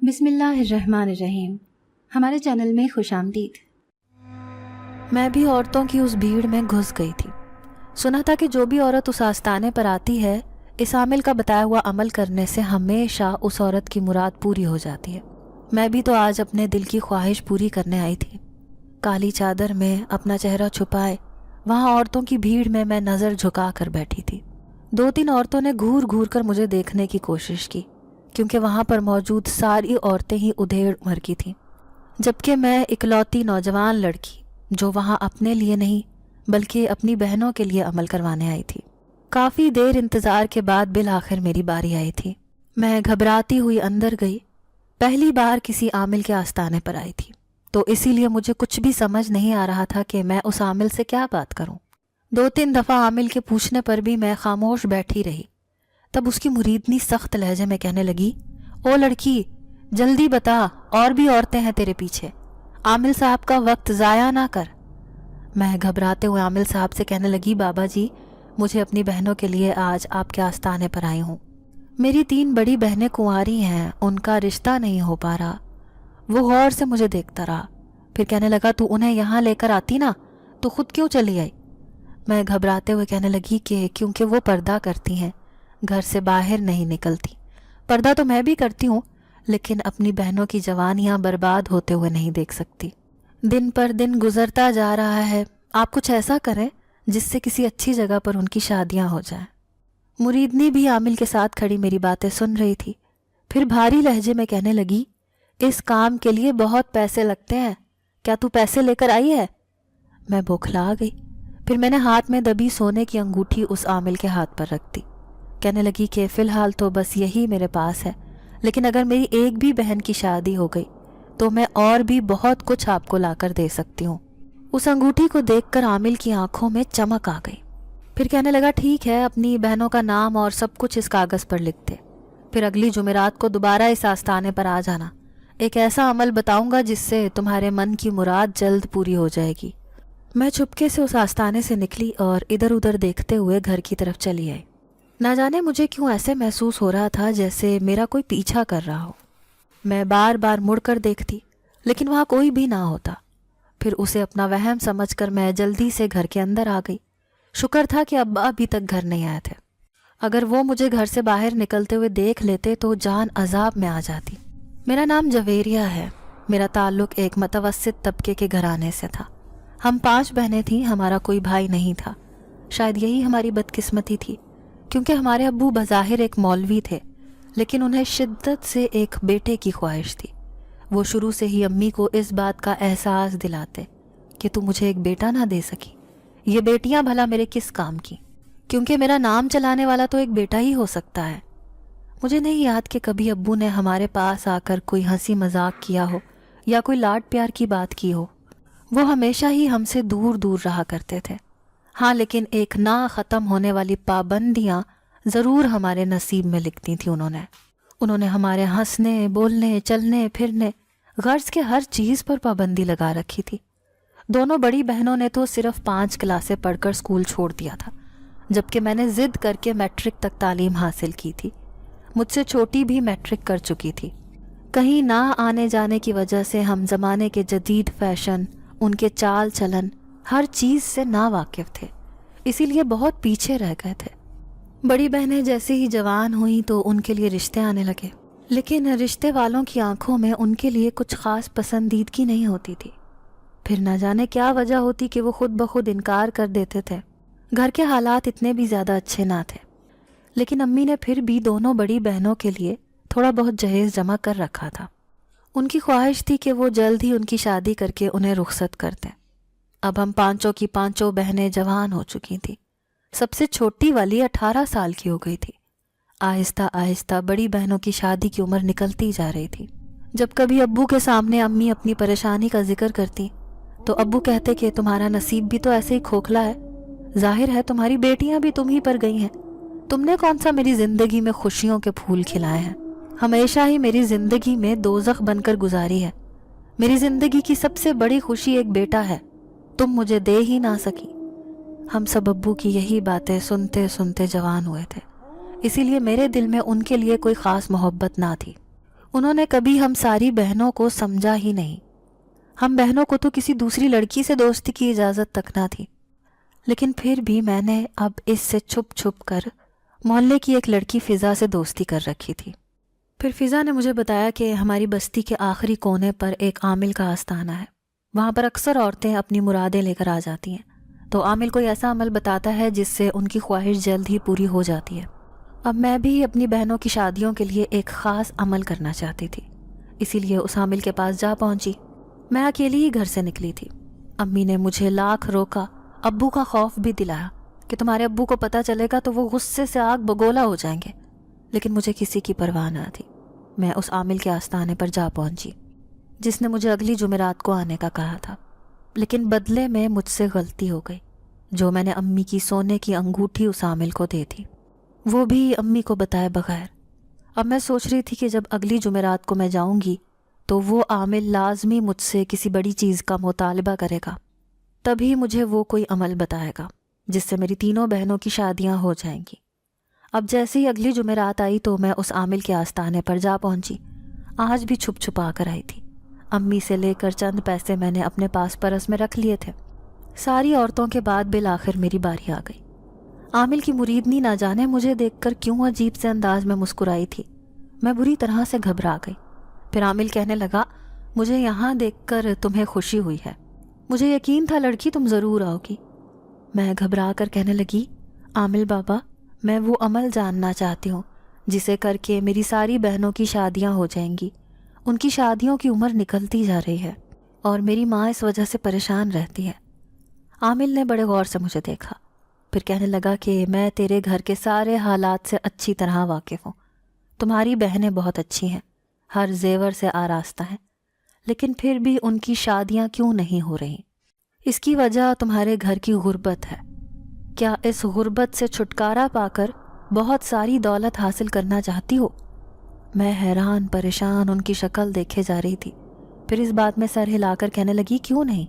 بسم اللہ الرحمن الرحیم. ہمارے چینل میں خوش آمدید. میں بھی عورتوں کی اس بھیڑ میں گھس گئی تھی. سنا تھا کہ جو بھی عورت اس آستانے پر آتی ہے، اس عامل کا بتایا ہوا عمل کرنے سے ہمیشہ اس عورت کی مراد پوری ہو جاتی ہے. میں بھی تو آج اپنے دل کی خواہش پوری کرنے آئی تھی. کالی چادر میں اپنا چہرہ چھپائے وہاں عورتوں کی بھیڑ میں میں نظر جھکا کر بیٹھی تھی. 2-3 عورتوں نے گھور گھور کر مجھے دیکھنے کی کوشش کی، کیونکہ وہاں پر موجود ساری عورتیں ہی ادھیڑ عمر کی تھیں، جبکہ میں اکلوتی نوجوان لڑکی جو وہاں اپنے لیے نہیں بلکہ اپنی بہنوں کے لیے عمل کروانے آئی تھی. کافی دیر انتظار کے بعد بالآخر میری باری آئی تھی. میں گھبراتی ہوئی اندر گئی. پہلی بار کسی عامل کے آستانے پر آئی تھی، تو اسی لیے مجھے کچھ بھی سمجھ نہیں آ رہا تھا کہ میں اس عامل سے کیا بات کروں. 2-3 دفعہ عامل کے پوچھنے پر بھی میں خاموش بیٹھی رہی. تب اس کی مریدنی سخت لہجے میں کہنے لگی، او لڑکی، جلدی بتا، اور بھی عورتیں ہیں تیرے پیچھے، عامل صاحب کا وقت ضائع نہ کر. میں گھبراتے ہوئے عامل صاحب سے کہنے لگی، بابا جی، مجھے اپنی بہنوں کے لیے آج آپ کے آستانے پر آئی ہوں. میری 3 بڑی بہنیں کنواری ہیں، ان کا رشتہ نہیں ہو پا رہا. وہ غور سے مجھے دیکھتا رہا، پھر کہنے لگا، تو انہیں یہاں لے کر آتی نا، تو خود کیوں چلی آئی؟ میں گھبراتے ہوئے کہنے لگی کہ کیونکہ وہ پردہ کرتی ہیں، گھر سے باہر نہیں نکلتی. پردہ تو میں بھی کرتی ہوں، لیکن اپنی بہنوں کی جوانیاں برباد ہوتے ہوئے نہیں دیکھ سکتی. دن پر دن گزرتا جا رہا ہے، آپ کچھ ایسا کریں جس سے کسی اچھی جگہ پر ان کی شادیاں ہو جائیں. مریدنی بھی عامل کے ساتھ کھڑی میری باتیں سن رہی تھی. پھر بھاری لہجے میں کہنے لگی، اس کام کے لیے بہت پیسے لگتے ہیں، کیا تو پیسے لے کر آئی ہے؟ میں بوکھلا گئی. پھر میں نے ہاتھ میں دبی سونے کی انگوٹھی اس عامل کے ہاتھ پر رکھ دی. کہنے لگی کہ فی الحال تو بس یہی میرے پاس ہے، لیکن اگر میری ایک بھی بہن کی شادی ہو گئی تو میں اور بھی بہت کچھ آپ کو لا کر دے سکتی ہوں. اس انگوٹھی کو دیکھ کر عامل کی آنکھوں میں چمک آ گئی. پھر کہنے لگا، ٹھیک ہے، اپنی بہنوں کا نام اور سب کچھ اس کاغذ پر لکھ دے. پھر اگلی جمعرات کو دوبارہ اس آستانے پر آ جانا. ایک ایسا عمل بتاؤں گا جس سے تمہارے من کی مراد جلد پوری ہو جائے گی. میں چپکے سے اس آستانے سے نکلی اور ادھر ادھر دیکھتے ہوئے گھر کی طرف چلی آئی. نہ جانے مجھے کیوں ایسے محسوس ہو رہا تھا جیسے میرا کوئی پیچھا کر رہا ہو. میں بار بار مڑ کر دیکھتی، لیکن وہاں کوئی بھی نہ ہوتا. پھر اسے اپنا وہم سمجھ کر میں جلدی سے گھر کے اندر آ گئی. شکر تھا کہ ابا ابھی تک گھر نہیں آئے تھے. اگر وہ مجھے گھر سے باہر نکلتے ہوئے دیکھ لیتے تو جان عذاب میں آ جاتی. میرا نام جویریہ ہے. میرا تعلق ایک متوسط طبقے کے گھرانے سے تھا. ہم 5 بہنیں تھیں، ہمارا کوئی بھائی نہیں تھا. شاید یہی ہماری بدقسمتی تھی، کیونکہ ہمارے ابو بظاہر ایک مولوی تھے، لیکن انہیں شدت سے ایک بیٹے کی خواہش تھی. وہ شروع سے ہی امی کو اس بات کا احساس دلاتے کہ تو مجھے ایک بیٹا نہ دے سکی، یہ بیٹیاں بھلا میرے کس کام کی، کیونکہ میرا نام چلانے والا تو ایک بیٹا ہی ہو سکتا ہے. مجھے نہیں یاد کہ کبھی ابو نے ہمارے پاس آ کر کوئی ہنسی مذاق کیا ہو یا کوئی لاڈ پیار کی بات کی ہو. وہ ہمیشہ ہی ہم سے دور دور رہا کرتے تھے. ہاں، لیکن ایک نہ ختم ہونے والی پابندیاں ضرور ہمارے نصیب میں لکھ دی تھی. انہوں نے ہمارے ہنسنے، بولنے، چلنے پھرنے، غرض کے ہر چیز پر پابندی لگا رکھی تھی. دونوں بڑی بہنوں نے تو صرف 5 کلاسیں پڑھ کر اسکول چھوڑ دیا تھا، جبکہ میں نے ضد کر کے میٹرک تک تعلیم حاصل کی تھی. مجھ سے چھوٹی بھی میٹرک کر چکی تھی. کہیں نہ آنے جانے کی وجہ سے ہم زمانے کے جدید فیشن، ان کے چال چلن، ہر چیز سے نا واقف تھے، اسی لیے بہت پیچھے رہ گئے تھے. بڑی بہنیں جیسے ہی جوان ہوئیں تو ان کے لیے رشتے آنے لگے، لیکن رشتے والوں کی آنکھوں میں ان کے لیے کچھ خاص پسندیدگی نہیں ہوتی تھی. پھر نہ جانے کیا وجہ ہوتی کہ وہ خود بخود انکار کر دیتے تھے. گھر کے حالات اتنے بھی زیادہ اچھے نہ تھے، لیکن امی نے پھر بھی دونوں بڑی بہنوں کے لیے تھوڑا بہت جہیز جمع کر رکھا تھا. ان کی خواہش تھی کہ وہ جلد ہی ان کی شادی کر کے انہیں رخصت کر دیں. اب ہم 5 کی 5 بہنیں جوان ہو چکی تھیں. سب سے چھوٹی والی 18 سال کی ہو گئی تھی. آہستہ آہستہ بڑی بہنوں کی شادی کی عمر نکلتی جا رہی تھی. جب کبھی ابو کے سامنے امی اپنی پریشانی کا ذکر کرتی تو ابو کہتے کہ تمہارا نصیب بھی تو ایسے ہی کھوکھلا ہے، ظاہر ہے تمہاری بیٹیاں بھی تم ہی پر گئی ہیں، تم نے کون سا میری زندگی میں خوشیوں کے پھول کھلائے ہیں، ہمیشہ ہی میری زندگی میں دوزخ بن کر گزاری ہے. میری زندگی کی سب سے بڑی خوشی ایک بیٹا ہے، تم مجھے دے ہی نہ سکی. ہم سب ابو کی یہی باتیں سنتے سنتے جوان ہوئے تھے، اسی لیے میرے دل میں ان کے لیے کوئی خاص محبت نہ تھی. انہوں نے کبھی ہم ساری بہنوں کو سمجھا ہی نہیں. ہم بہنوں کو تو کسی دوسری لڑکی سے دوستی کی اجازت تک نہ تھی، لیکن پھر بھی میں نے اب اس سے چھپ چھپ کر محلے کی ایک لڑکی فضا سے دوستی کر رکھی تھی. پھر فضا نے مجھے بتایا کہ ہماری بستی کے آخری کونے پر ایک عامل کا آستانہ ہے. وہاں پر اکثر عورتیں اپنی مرادیں لے کر آ جاتی ہیں، تو عامل کوئی ایسا عمل بتاتا ہے جس سے ان کی خواہش جلد ہی پوری ہو جاتی ہے. اب میں بھی اپنی بہنوں کی شادیوں کے لیے ایک خاص عمل کرنا چاہتی تھی، اسی لیے اس عامل کے پاس جا پہنچی. میں اکیلی ہی گھر سے نکلی تھی. امی نے مجھے لاکھ روکا، ابو کا خوف بھی دلایا کہ تمہارے ابو کو پتہ چلے گا تو وہ غصے سے آگ بگولا ہو جائیں گے، لیکن مجھے کسی کی پرواہ نہ تھی. میں اس عامل کے آستانے پر جا پہنچی جس نے مجھے اگلی جمعرات کو آنے کا کہا تھا، لیکن بدلے میں مجھ سے غلطی ہو گئی جو میں نے امی کی سونے کی انگوٹھی اس عامل کو دے دی، وہ بھی امی کو بتائے بغیر. اب میں سوچ رہی تھی کہ جب اگلی جمعرات کو میں جاؤں گی تو وہ عامل لازمی مجھ سے کسی بڑی چیز کا مطالبہ کرے گا، تبھی مجھے وہ کوئی عمل بتائے گا جس سے میری تینوں بہنوں کی شادیاں ہو جائیں گی. اب جیسے ہی اگلی جمعرات آئی تو میں اس عامل کے آستانے پر جا پہنچی. آج بھی چھپ چھپا کر آئی تھی. امی سے لے کر چند پیسے میں نے اپنے پاس پرس میں رکھ لیے تھے. ساری عورتوں کے بعد بالآخر میری باری آ گئی. عامل کی مریدنی نہ جانے مجھے دیکھ کر کیوں عجیب سے انداز میں مسکرائی تھی. میں بری طرح سے گھبرا گئی. پھر عامل کہنے لگا، مجھے یہاں دیکھ کر تمہیں خوشی ہوئی ہے، مجھے یقین تھا لڑکی تم ضرور آؤ گی. میں گھبرا کر کہنے لگی، عامل بابا، میں وہ عمل جاننا چاہتی ہوں جسے کر کے میری ساری بہنوں کی شادیاں ہو جائیں گی. ان کی شادیوں کی عمر نکلتی جا رہی ہے اور میری ماں اس وجہ سے پریشان رہتی ہے. عامل نے بڑے غور سے مجھے دیکھا، پھر کہنے لگا کہ میں تیرے گھر کے سارے حالات سے اچھی طرح واقف ہوں. تمہاری بہنیں بہت اچھی ہیں، ہر زیور سے آراستہ ہیں، لیکن پھر بھی ان کی شادیاں کیوں نہیں ہو رہی؟ اس کی وجہ تمہارے گھر کی غربت ہے. کیا اس غربت سے چھٹکارا پا کر بہت ساری دولت حاصل کرنا چاہتی ہو؟ میں حیران پریشان ان کی شکل دیکھے جا رہی تھی. پھر اس بات میں سر ہلا کر کہنے لگی، کیوں نہیں؟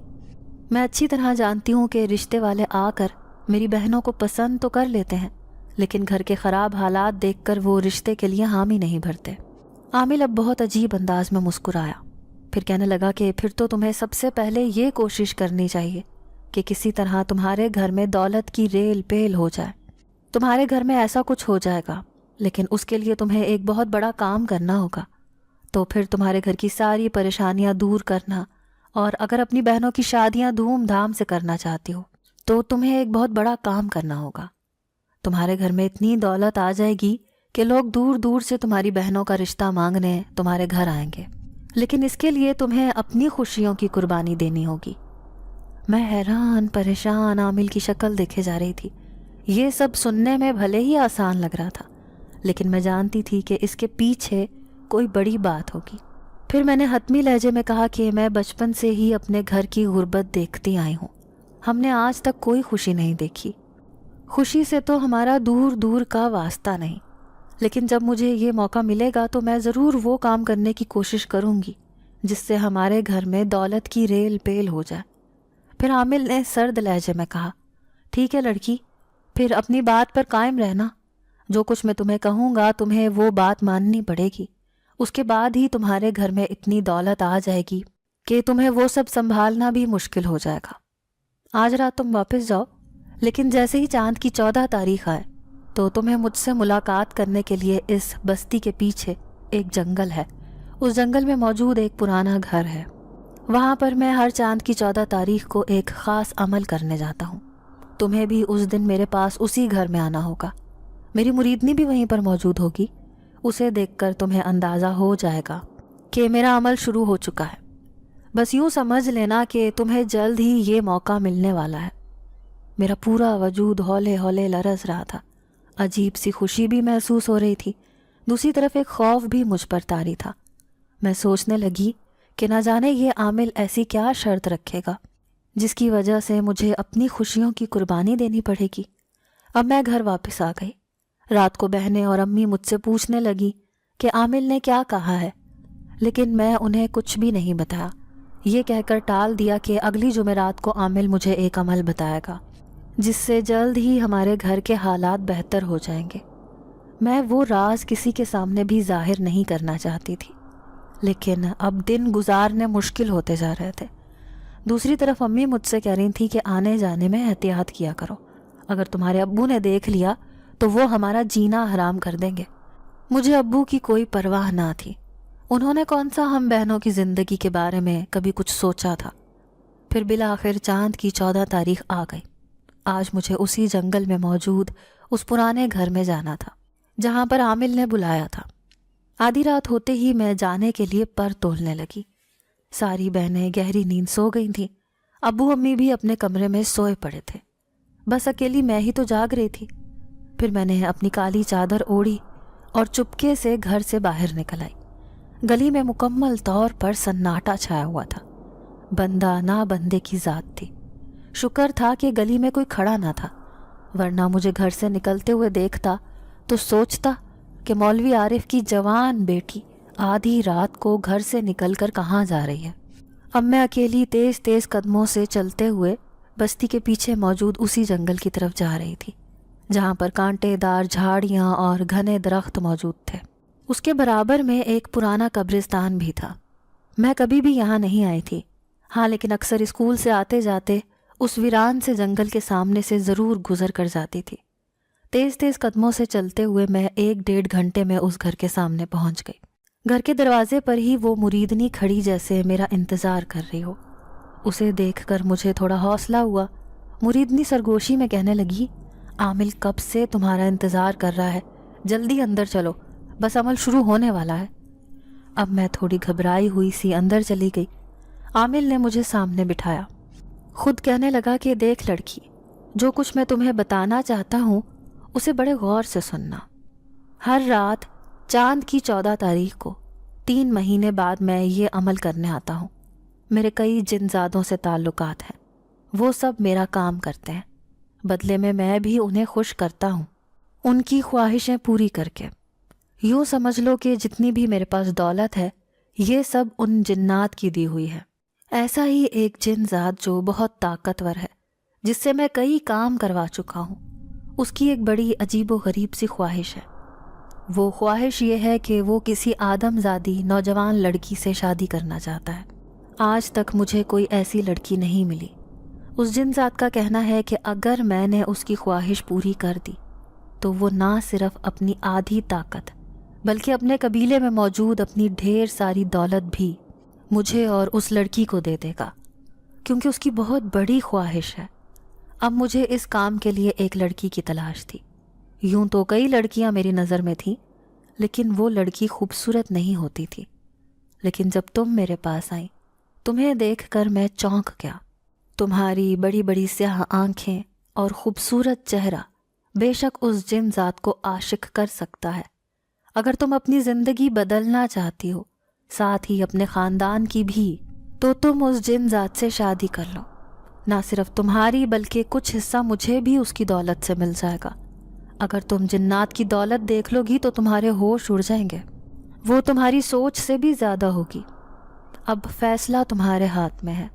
میں اچھی طرح جانتی ہوں کہ رشتے والے آ کر میری بہنوں کو پسند تو کر لیتے ہیں، لیکن گھر کے خراب حالات دیکھ کر وہ رشتے کے لیے حامی نہیں بھرتے. عامل اب بہت عجیب انداز میں مسکرایا، پھر کہنے لگا کہ پھر تو تمہیں سب سے پہلے یہ کوشش کرنی چاہیے کہ کسی طرح تمہارے گھر میں دولت کی ریل پیل ہو جائے. تمہارے گھر میں ایسا کچھ ہو جائے گا، لیکن اس کے لیے تمہیں ایک بہت بڑا کام کرنا ہوگا. تو پھر تمہارے گھر کی ساری پریشانیاں دور کرنا، اور اگر اپنی بہنوں کی شادیاں دھوم دھام سے کرنا چاہتی ہو تو تمہیں ایک بہت بڑا کام کرنا ہوگا. تمہارے گھر میں اتنی دولت آ جائے گی کہ لوگ دور دور سے تمہاری بہنوں کا رشتہ مانگنے تمہارے گھر آئیں گے، لیکن اس کے لیے تمہیں اپنی خوشیوں کی قربانی دینی ہوگی. میں حیران پریشان عامل کی شکل دیکھے جا رہی تھی. یہ سب سننے میں بھلے ہی آسان لگ رہا تھا، لیکن میں جانتی تھی کہ اس کے پیچھے کوئی بڑی بات ہوگی. پھر میں نے حتمی لہجے میں کہا کہ میں بچپن سے ہی اپنے گھر کی غربت دیکھتی آئی ہوں. ہم نے آج تک کوئی خوشی نہیں دیکھی. خوشی سے تو ہمارا دور دور کا واسطہ نہیں، لیکن جب مجھے یہ موقع ملے گا تو میں ضرور وہ کام کرنے کی کوشش کروں گی جس سے ہمارے گھر میں دولت کی ریل پیل ہو جائے. پھر عامل نے سرد لہجے میں کہا، ٹھیک ہے لڑکی، پھر اپنی بات پر قائم رہنا. جو کچھ میں تمہیں کہوں گا تمہیں وہ بات ماننی پڑے گی. اس کے بعد ہی تمہارے گھر میں اتنی دولت آ جائے گی کہ تمہیں وہ سب سنبھالنا بھی مشکل ہو جائے گا. آج رات تم واپس جاؤ، لیکن جیسے ہی چاند کی 14 تاریخ آئے تو تمہیں مجھ سے ملاقات کرنے کے لیے اس بستی کے پیچھے ایک جنگل ہے. اس جنگل میں موجود ایک پرانا گھر ہے. وہاں پر میں ہر چاند کی 14 تاریخ کو ایک خاص عمل کرنے جاتا ہوں. تمہیں بھی اس دن میرے پاس اسی گھر میں آنا ہوگا. میری مریدنی بھی وہیں پر موجود ہوگی. اسے دیکھ کر تمہیں اندازہ ہو جائے گا کہ میرا عمل شروع ہو چکا ہے. بس یوں سمجھ لینا کہ تمہیں جلد ہی یہ موقع ملنے والا ہے. میرا پورا وجود ہولے ہولے لرز رہا تھا. عجیب سی خوشی بھی محسوس ہو رہی تھی، دوسری طرف ایک خوف بھی مجھ پر طاری تھا. میں سوچنے لگی کہ نہ جانے یہ عامل ایسی کیا شرط رکھے گا جس کی وجہ سے مجھے اپنی خوشیوں کی قربانی دینی پڑے گی. اب میں گھر واپس آ گئی. رات کو بہنیں اور امی مجھ سے پوچھنے لگی کہ عامل نے کیا کہا ہے، لیکن میں انہیں کچھ بھی نہیں بتایا. یہ کہہ کر ٹال دیا کہ اگلی جمعرات کو عامل مجھے ایک عمل بتائے گا جس سے جلد ہی ہمارے گھر کے حالات بہتر ہو جائیں گے. میں وہ راز کسی کے سامنے بھی ظاہر نہیں کرنا چاہتی تھی. لیکن اب دن گزارنے مشکل ہوتے جا رہے تھے۔ دوسری طرف امی مجھ سے کہہ رہی تھی کہ آنے جانے میں احتیاط کیا کرو، اگر تمہارے ابو نے دیکھ لیا تو وہ ہمارا جینا حرام کر دیں گے۔ مجھے ابو کی کوئی پرواہ نہ تھی، انہوں نے کون سا ہم بہنوں کی زندگی کے بارے میں کبھی کچھ سوچا تھا۔ پھر بالآخر چاند کی 14 تاریخ آ گئی۔ آج مجھے اسی جنگل میں موجود اس پرانے گھر میں جانا تھا جہاں پر عامل نے بلایا تھا۔ آدھی رات ہوتے ہی میں جانے کے لیے پر تولنے لگی۔ ساری بہنیں گہری نیند سو گئی تھیں، ابو امی بھی اپنے کمرے میں سوئے پڑے تھے، بس اکیلی میں ہی تو جاگ رہی تھی۔ پھر میں نے اپنی کالی چادر اوڑھی اور چپکے سے گھر سے باہر نکل آئی۔ گلی میں مکمل طور پر سناٹا چھایا ہوا تھا، بندہ نہ بندے کی ذات تھی۔ شکر تھا کہ گلی میں کوئی کھڑا نہ تھا، ورنہ مجھے گھر سے نکلتے ہوئے دیکھتا تو سوچتا کہ مولوی عارف کی جوان بیٹی آدھی رات کو گھر سے نکل کر کہاں جا رہی ہے۔ اب میں اکیلی تیز تیز قدموں سے چلتے ہوئے بستی کے پیچھے موجود اسی جنگل کی طرف جا رہی تھی جہاں پر کانٹے دار جھاڑیاں اور گھنے درخت موجود تھے۔ اس کے برابر میں ایک پرانا قبرستان بھی تھا۔ میں کبھی بھی یہاں نہیں آئی تھی، ہاں لیکن اکثر اسکول سے آتے جاتے اس ویران سے جنگل کے سامنے سے ضرور گزر کر جاتی تھی۔ تیز تیز قدموں سے چلتے ہوئے میں 1-1.5 گھنٹے میں اس گھر کے سامنے پہنچ گئی۔ گھر کے دروازے پر ہی وہ مریدنی کھڑی جیسے میرا انتظار کر رہی ہو۔ اسے دیکھ کر مجھے تھوڑا حوصلہ ہوا۔ مریدنی سرگوشی میں کہنے لگی، عامل کب سے تمہارا انتظار کر رہا ہے، جلدی اندر چلو، بس عمل شروع ہونے والا ہے۔ اب میں تھوڑی گھبرائی ہوئی سی اندر چلی گئی۔ عامل نے مجھے سامنے بٹھایا، خود کہنے لگا کہ دیکھ لڑکی، جو کچھ میں تمہیں بتانا چاہتا ہوں اسے بڑے غور سے سننا۔ ہر رات چاند کی 14 تاریخ کو 3 مہینے بعد میں یہ عمل کرنے آتا ہوں۔ میرے کئی جن زادوں سے تعلقات ہیں، وہ سب میرا کام کرتے ہیں، بدلے میں بھی انہیں خوش کرتا ہوں، ان کی خواہشیں پوری کر کے۔ یوں سمجھ لو کہ جتنی بھی میرے پاس دولت ہے یہ سب ان جنات کی دی ہوئی ہے۔ ایسا ہی ایک جن ذات جو بہت طاقتور ہے، جس سے میں کئی کام کروا چکا ہوں، اس کی ایک بڑی عجیب و غریب سی خواہش ہے۔ وہ خواہش یہ ہے کہ وہ کسی آدم زادی نوجوان لڑکی سے شادی کرنا چاہتا ہے۔ آج تک مجھے کوئی ایسی لڑکی نہیں ملی۔ اس جن ذات کا کہنا ہے کہ اگر میں نے اس کی خواہش پوری کر دی تو وہ نہ صرف اپنی آدھی طاقت بلکہ اپنے قبیلے میں موجود اپنی ڈھیر ساری دولت بھی مجھے اور اس لڑکی کو دے دے گا، کیونکہ اس کی بہت بڑی خواہش ہے۔ اب مجھے اس کام کے لیے ایک لڑکی کی تلاش تھی۔ یوں تو کئی لڑکیاں میری نظر میں تھیں، لیکن وہ لڑکی خوبصورت نہیں ہوتی تھی۔ لیکن جب تم میرے پاس آئیں، تمہیں دیکھ کر میں چونک گیا۔ تمہاری بڑی بڑی سیاہ آنکھیں اور خوبصورت چہرہ بے شک اس جن ذات کو عاشق کر سکتا ہے۔ اگر تم اپنی زندگی بدلنا چاہتی ہو، ساتھ ہی اپنے خاندان کی بھی، تو تم اس جن ذات سے شادی کر لو۔ نہ صرف تمہاری بلکہ کچھ حصہ مجھے بھی اس کی دولت سے مل جائے گا۔ اگر تم جنات کی دولت دیکھ لو گی تو تمہارے ہوش اڑ جائیں گے، وہ تمہاری سوچ سے بھی زیادہ ہوگی۔ اب فیصلہ تمہارے ہاتھ میں ہے۔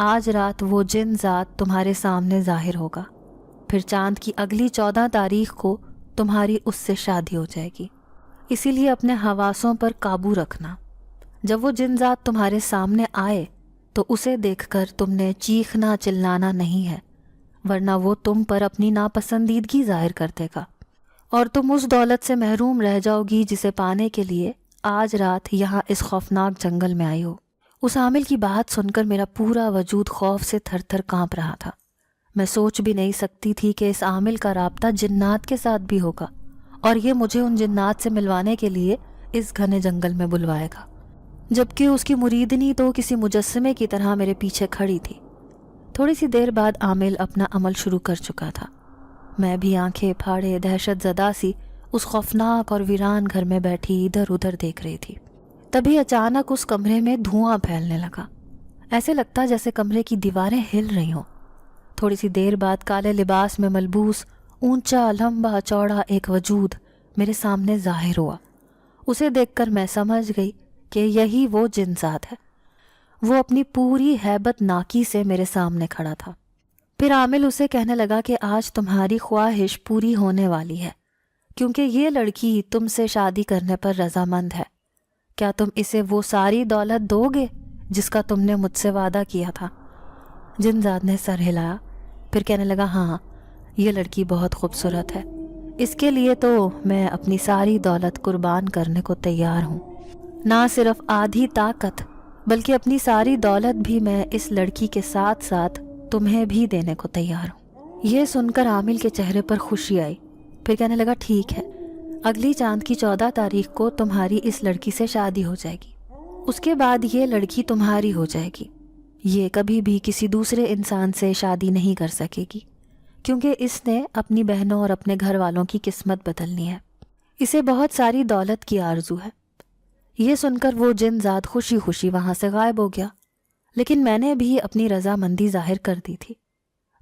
آج رات وہ جن ذات تمہارے سامنے ظاہر ہوگا، پھر چاند کی اگلی 14 تاریخ کو تمہاری اس سے شادی ہو جائے گی۔ اسی لیے اپنے حواسوں پر قابو رکھنا۔ جب وہ جن ذات تمہارے سامنے آئے تو اسے دیکھ کر تم نے چیخنا چلانا نہیں ہے، ورنہ وہ تم پر اپنی ناپسندیدگی ظاہر کر دے گا اور تم اس دولت سے محروم رہ جاؤ گی جسے پانے کے لیے آج رات یہاں اس خوفناک جنگل میں آئی ہو۔ اس عامل کی بات سن کر میرا پورا وجود خوف سے تھر تھر کانپ رہا تھا۔ میں سوچ بھی نہیں سکتی تھی کہ اس عامل کا رابطہ جنات کے ساتھ بھی ہوگا اور یہ مجھے ان جنات سے ملوانے کے لیے اس گھنے جنگل میں بلوائے گا، جبکہ اس کی مریدنی تو کسی مجسمے کی طرح میرے پیچھے کھڑی تھی۔ تھوڑی سی دیر بعد عامل اپنا عمل شروع کر چکا تھا۔ میں بھی آنکھیں پھاڑے دہشت زدہ سی اس خوفناک اور ویران گھر میں بیٹھی ادھر ادھر دیکھ رہی تھی۔ تبھی اچانک اس کمرے میں دھواں پھیلنے لگا، ایسے لگتا جیسے کمرے کی دیواریں ہل رہی ہوں۔ تھوڑی سی دیر بعد کالے لباس میں ملبوس اونچا لمبا چوڑا ایک وجود میرے سامنے ظاہر ہوا۔ اسے دیکھ کر میں سمجھ گئی کہ یہی وہ جن ذات ہے۔ وہ اپنی پوری ہیبت ناکی سے میرے سامنے کھڑا تھا۔ پھر عامل اسے کہنے لگا کہ آج تمہاری خواہش پوری ہونے والی ہے، کیونکہ یہ لڑکی تم سے شادی کرنے پر رضامند ہے۔ کیا تم اسے وہ ساری دولت دو گے جس کا تم نے مجھ سے وعدہ کیا تھا؟ جن زاد نے سر ہلایا، پھر کہنے لگا ہاں، یہ لڑکی بہت خوبصورت ہے، اس کے لیے تو میں اپنی ساری دولت قربان کرنے کو تیار ہوں، نہ صرف آدھی طاقت بلکہ اپنی ساری دولت بھی میں اس لڑکی کے ساتھ ساتھ تمہیں بھی دینے کو تیار ہوں۔ یہ سن کر عامل کے چہرے پر خوشی آئی، پھر کہنے لگا ٹھیک ہے، اگلی چاند کی 14 تاریخ کو تمہاری اس لڑکی سے شادی ہو جائے گی، اس کے بعد یہ لڑکی تمہاری ہو جائے گی، یہ کبھی بھی کسی دوسرے انسان سے شادی نہیں کر سکے گی، کیونکہ اس نے اپنی بہنوں اور اپنے گھر والوں کی قسمت بدلنی ہے، اسے بہت ساری دولت کی آرزو ہے۔ یہ سن کر وہ جن زاد خوشی خوشی وہاں سے غائب ہو گیا، لیکن میں نے بھی اپنی رضامندی ظاہر کر دی تھی۔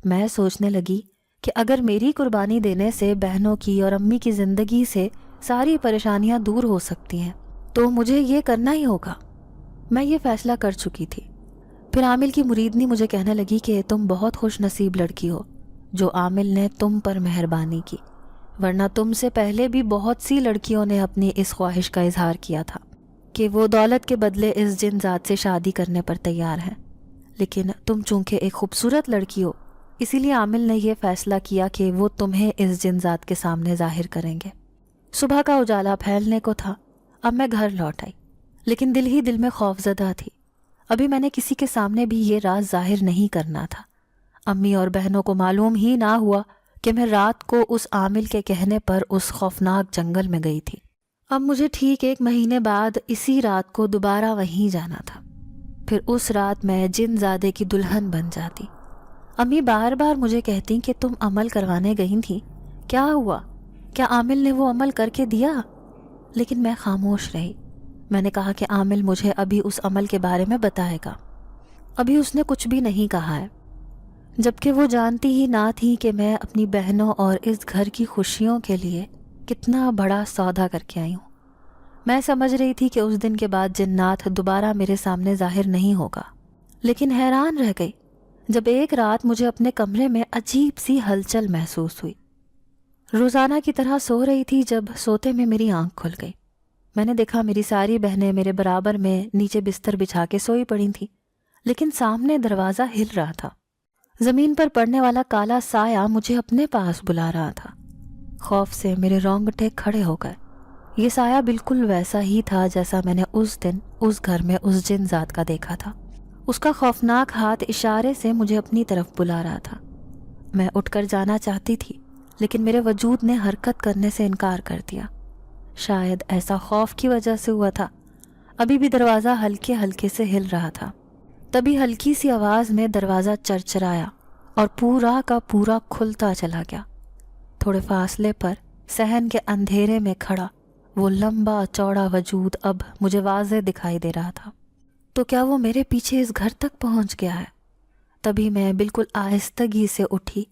میں سوچنے لگی کہ اگر میری قربانی دینے سے بہنوں کی اور امی کی زندگی سے ساری پریشانیاں دور ہو سکتی ہیں تو مجھے یہ کرنا ہی ہوگا۔ میں یہ فیصلہ کر چکی تھی۔ پھر عامل کی مریدنی مجھے کہنے لگی کہ تم بہت خوش نصیب لڑکی ہو جو عامل نے تم پر مہربانی کی، ورنہ تم سے پہلے بھی بہت سی لڑکیوں نے اپنی اس خواہش کا اظہار کیا تھا کہ وہ دولت کے بدلے اس جن ذات سے شادی کرنے پر تیار ہیں، لیکن تم چونکہ ایک خوبصورت لڑکی ہو اسی لیے عامل نے یہ فیصلہ کیا کہ وہ تمہیں اس جن ذات کے سامنے ظاہر کریں گے۔ صبح کا اجالا پھیلنے کو تھا، اب میں گھر لوٹ آئی، لیکن دل ہی دل میں خوف زدہ تھی۔ ابھی میں نے کسی کے سامنے بھی یہ راز ظاہر نہیں کرنا تھا۔ امی اور بہنوں کو معلوم ہی نہ ہوا کہ میں رات کو اس عامل کے کہنے پر اس خوفناک جنگل میں گئی تھی۔ اب مجھے ٹھیک 1 مہینے بعد اسی رات کو دوبارہ وہیں جانا تھا۔ پھر اس رات میں جن زادے کی دلہن بن جاتی۔ امی بار بار مجھے کہتی کہ تم عمل کروانے گئی تھی، کیا ہوا؟ کیا عامل نے وہ عمل کر کے دیا؟ لیکن میں خاموش رہی۔ میں نے کہا کہ عامل مجھے ابھی اس عمل کے بارے میں بتائے گا۔ ابھی اس نے کچھ بھی نہیں کہا ہے، جبکہ وہ جانتی ہی نہ تھی کہ میں اپنی بہنوں اور اس گھر کی خوشیوں کے لیے کتنا بڑا سودا کر کے آئی ہوں۔ میں سمجھ رہی تھی کہ اس دن کے بعد جنات دوبارہ میرے سامنے ظاہر نہیں ہوگا، لیکن حیران رہ گئی جب ایک رات مجھے اپنے کمرے میں عجیب سی ہلچل محسوس ہوئی۔ روزانہ کی طرح سو رہی تھی جب سوتے میں میری آنکھ کھل گئی۔ میں نے دیکھا میری ساری بہنیں میرے برابر میں نیچے بستر بچھا کے سوئی پڑی تھیں، لیکن سامنے دروازہ ہل رہا تھا۔ زمین پر پڑنے والا کالا سایہ مجھے اپنے پاس بلا رہا تھا۔ خوف سے میرے رونگٹے کھڑے ہو گئے۔ یہ سایہ بالکل ویسا ہی تھا جیسا میں نے اس دن اس گھر میں اس جن ذات کا دیکھا تھا۔ اس کا خوفناک ہاتھ اشارے سے مجھے اپنی طرف بلا رہا تھا۔ میں اٹھ کر جانا چاہتی تھی، لیکن میرے وجود نے حرکت کرنے سے انکار کر دیا۔ شاید ایسا خوف کی وجہ سے ہوا تھا۔ ابھی بھی دروازہ ہلکے ہلکے سے ہل رہا تھا۔ تبھی ہلکی سی آواز میں دروازہ چرچرایا اور پورا کا پورا کھلتا چلا گیا۔ تھوڑے فاصلے پر صحن کے اندھیرے میں کھڑا وہ لمبا چوڑا وجود اب مجھے واضح دکھائی دے رہا تھا۔ تو کیا وہ میرے پیچھے اس گھر تک پہنچ گیا ہے؟ تبھی میں بالکل آہستگی سے اٹھی،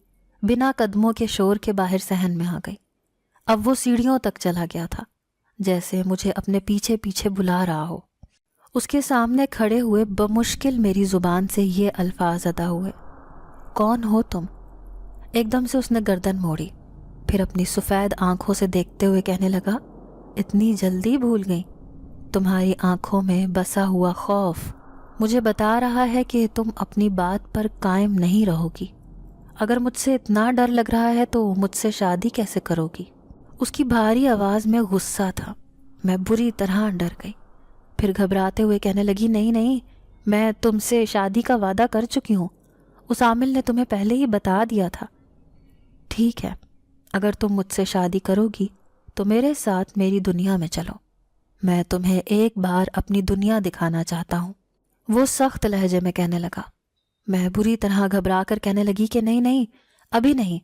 بنا قدموں کے شور کے باہر صحن میں آ گئی۔ اب وہ سیڑھیوں تک چلا گیا تھا، جیسے مجھے اپنے پیچھے پیچھے بلا رہا ہو۔ اس کے سامنے کھڑے ہوئے بمشکل میری زبان سے یہ الفاظ ادا ہوئے، کون ہو تم؟ ایک دم سے اس نے گردن موڑی، پھر اپنی سفید آنکھوں سے دیکھتے ہوئے کہنے لگا، اتنی جلدی بھول گئی؟ تمہاری آنکھوں میں بسا ہوا خوف مجھے بتا رہا ہے کہ تم اپنی بات پر قائم نہیں رہو گی۔ اگر مجھ سے اتنا ڈر لگ رہا ہے تو مجھ سے شادی کیسے کرو گی؟ اس کی بھاری آواز میں غصہ تھا۔ میں بری طرح ڈر گئی، پھر گھبراتے ہوئے کہنے لگی، نہیں نہیں، میں تم سے شادی کا وعدہ کر چکی ہوں، اس عامل نے تمہیں پہلے ہی بتا دیا تھا۔ ٹھیک ہے، اگر تم مجھ سے شادی کرو گی تو میرے ساتھ میری دنیا میں چلو، میں تمہیں ایک بار اپنی دنیا دکھانا چاہتا ہوں، وہ سخت لہجے میں کہنے لگا۔ میں بری طرح گھبرا کر کہنے لگی کہ نہیں نہیں، ابھی نہیں،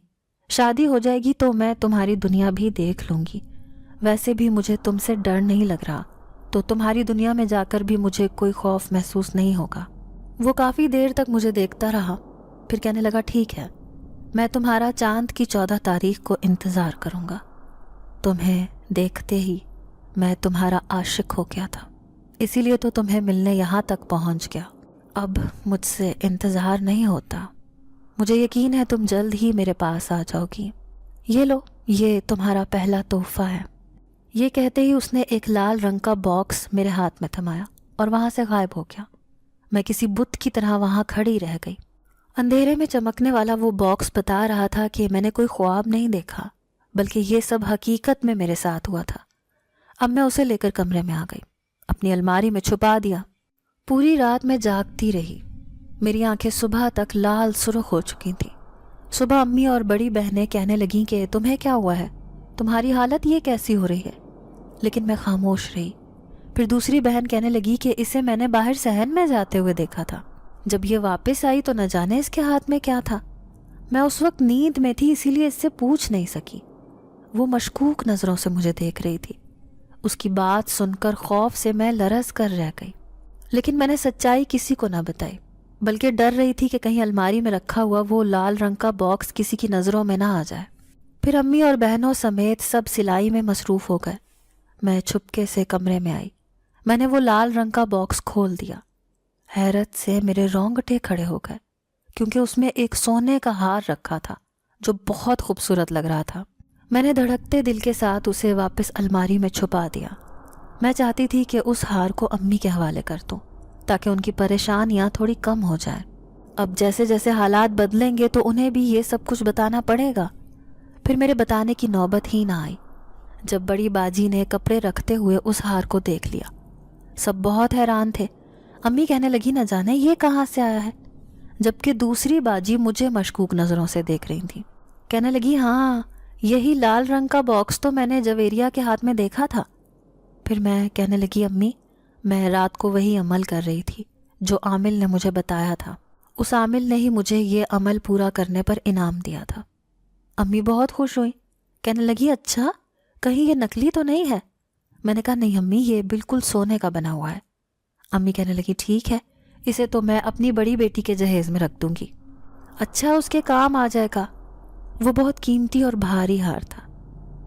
شادی ہو جائے گی تو میں تمہاری دنیا بھی دیکھ لوں گی، ویسے بھی مجھے تم سے ڈر نہیں لگ رہا، تو تمہاری دنیا میں جا کر بھی مجھے کوئی خوف محسوس نہیں ہوگا۔ وہ کافی دیر تک مجھے دیکھتا رہا، پھر کہنے لگا، ٹھیک ہے، میں تمہارا چاند کی 14 تاریخ کو انتظار کروں گا۔ تمہیں دیکھتے ہی میں تمہارا عاشق ہو گیا تھا، اسی لیے تو تمہیں ملنے یہاں تک پہنچ گیا۔ اب مجھ سے انتظار نہیں ہوتا، مجھے یقین ہے تم جلد ہی میرے پاس آ جاؤ گی۔ یہ لو، یہ تمہارا پہلا تحفہ ہے۔ یہ کہتے ہی اس نے ایک لال رنگ کا باکس میرے ہاتھ میں تھمایا اور وہاں سے غائب ہو گیا۔ میں کسی بت کی طرح وہاں کھڑی رہ گئی۔ اندھیرے میں چمکنے والا وہ باکس بتا رہا تھا کہ میں نے کوئی خواب نہیں دیکھا، بلکہ یہ سب حقیقت میں میرے ساتھ ہوا تھا۔ اب میں اسے لے کر کمرے میں آ گئی، اپنی الماری میں چھپا دیا۔ پوری رات میں جاگتی رہی۔ میری آنکھیں صبح تک لال سرخ ہو چکی تھیں۔ صبح امی اور بڑی بہنیں کہنے لگیں کہ تمہیں کیا ہوا ہے، تمہاری حالت یہ کیسی ہو رہی ہے، لیکن میں خاموش رہی۔ پھر دوسری بہن کہنے لگی کہ اسے میں نے باہر صحن میں جاتے ہوئے دیکھا تھا، جب یہ واپس آئی تو نہ جانے اس کے ہاتھ میں کیا تھا۔ میں اس وقت نیند میں تھی، اسی لیے اس سے پوچھ نہیں سکی۔ وہ مشکوک نظروں سے مجھے دیکھ رہی تھی۔ اس کی بات سن کر خوف سے میں لرز کر رہ گئی، لیکن میں نے سچائی کسی کو نہ بتائی، بلکہ ڈر رہی تھی کہ کہیں الماری میں رکھا ہوا وہ لال رنگ کا باکس کسی کی نظروں میں نہ آ جائے۔ پھر امی اور بہنوں سمیت سب سلائی میں مصروف ہو گئے۔ میں چھپکے سے کمرے میں آئی۔ میں نے وہ لال رنگ کا باکس کھول دیا۔ حیرت سے میرے رونگٹے کھڑے ہو گئے، کیونکہ اس میں ایک سونے کا ہار رکھا تھا جو بہت خوبصورت لگ رہا تھا۔ میں نے دھڑکتے دل کے ساتھ اسے واپس الماری میں چھپا دیا۔ میں چاہتی تھی کہ اس ہار کو امی کے حوالے کر دوں تاکہ ان کی پریشانیاں تھوڑی کم ہو جائیں۔ اب جیسے جیسے حالات بدلیں گے تو انہیں بھی یہ سب کچھ بتانا پڑے گا۔ پھر میرے بتانے کی نوبت ہی نہ آئی۔ جب بڑی باجی نے کپڑے رکھتے ہوئے اس ہار کو دیکھ لیا، سب بہت حیران تھے۔ امی کہنے لگی نہ جانے یہ کہاں سے آیا ہے، جبکہ دوسری باجی مجھے مشکوک نظروں سے دیکھ رہی تھی۔ کہنے لگی ہاں یہی لال رنگ کا باکس تو میں نے جویریہ کے ہاتھ میں دیکھا تھا۔ پھر میں کہنے لگی امی میں رات کو وہی عمل کر رہی تھی جو عامل نے مجھے بتایا تھا، اس عامل نے ہی مجھے یہ عمل پورا کرنے پر انعام دیا تھا۔ امی بہت خوش ہوئی، کہنے لگی اچھا کہیں یہ نکلی تو نہیں ہے؟ میں نے کہا نہیں امی یہ بالکل سونے کا بنا ہوا ہے۔ امی کہنے لگی ٹھیک ہے، اسے تو میں اپنی بڑی بیٹی کے جہیز میں رکھ دوں گی، اچھا اس کے کام آ جائے گا۔ وہ بہت قیمتی اور بھاری ہار تھا۔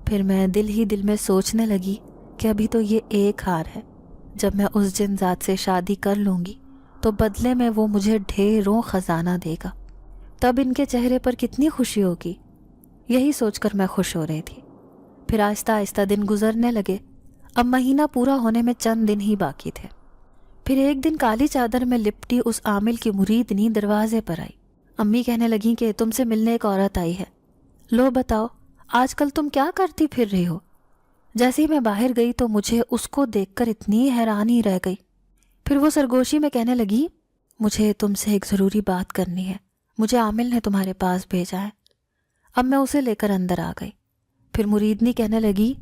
پھر میں دل ہی دل میں سوچنے لگی کہ ابھی تو یہ ایک ہار ہے، جب میں اس جن ذات سے شادی کر لوں گی تو بدلے میں وہ مجھے ڈھیروں خزانہ دے گا، تب ان کے چہرے پر کتنی خوشی ہوگی۔ یہی سوچ کر میں خوش ہو رہی تھی۔ پھر آہستہ آہستہ دن گزرنے لگے۔ اب مہینہ پورا ہونے میں چند دن ہی باقی تھے۔ پھر ایک دن کالی چادر میں لپٹی اس عامل کی مریدنی دروازے پر آئی۔ امی کہنے لگیں کہ تم سے ملنے ایک عورت آئی ہے، لو بتاؤ آج کل تم کیا کرتی پھر رہی ہو؟ جیسے ہی میں باہر گئی تو مجھے اس کو دیکھ کر اتنی حیرانی رہ گئی۔ پھر وہ سرگوشی میں کہنے لگی مجھے تم سے ایک ضروری بات کرنی ہے، مجھے عامل نے تمہارے پاس بھیجا ہے۔ اب میں اسے لے کر اندر آ گئی۔ پھر مریدنی کہنے لگی